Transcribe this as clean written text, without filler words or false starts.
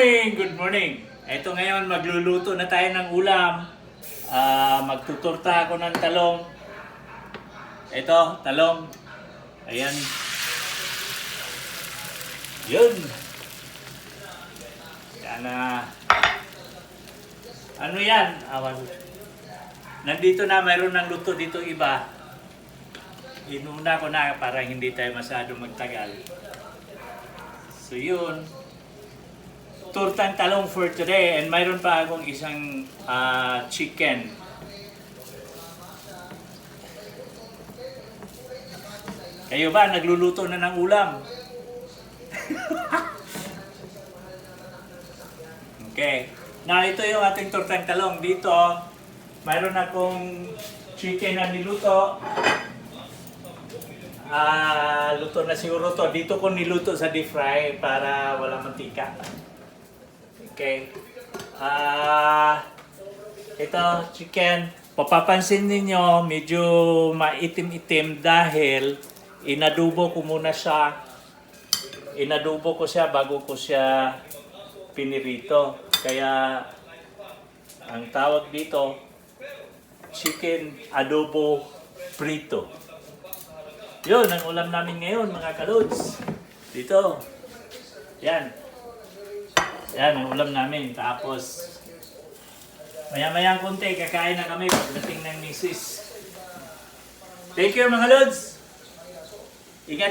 morning! Good morning! Ito ngayon, magluluto na tayo ng ulam. Magtuturta ako ng talong. Ito, talong. Ayan. Yun. Yan na. Ano yan? Nandito na, mayroon ng luto dito iba. Inuna ko na para hindi tayo masyado magtagal. So yun. Turtang talong for today, and mayroon pa akong isang chicken. Kayo ba, nagluluto na ng ulam? Okay. Na ito yung ating turtang talong. Dito, mayroon akong chicken na niluto. Luto na siguro to. Dito ko niluto sa deep fry para wala mantika. Okay. Ito, chicken. Papapansin ninyo, medyo maitim-itim dahil inadubo ko muna siya. Inadubo ko siya bago ko siya pinirito. Kaya, ang tawag dito, chicken adobo prito. Yun, ang ulam namin ngayon, mga kalods. Dito. Yan. Yan, ang ulam namin. Tapos, maya-maya konti, kakain na kami pagdating ng misis. Take care, mga lods!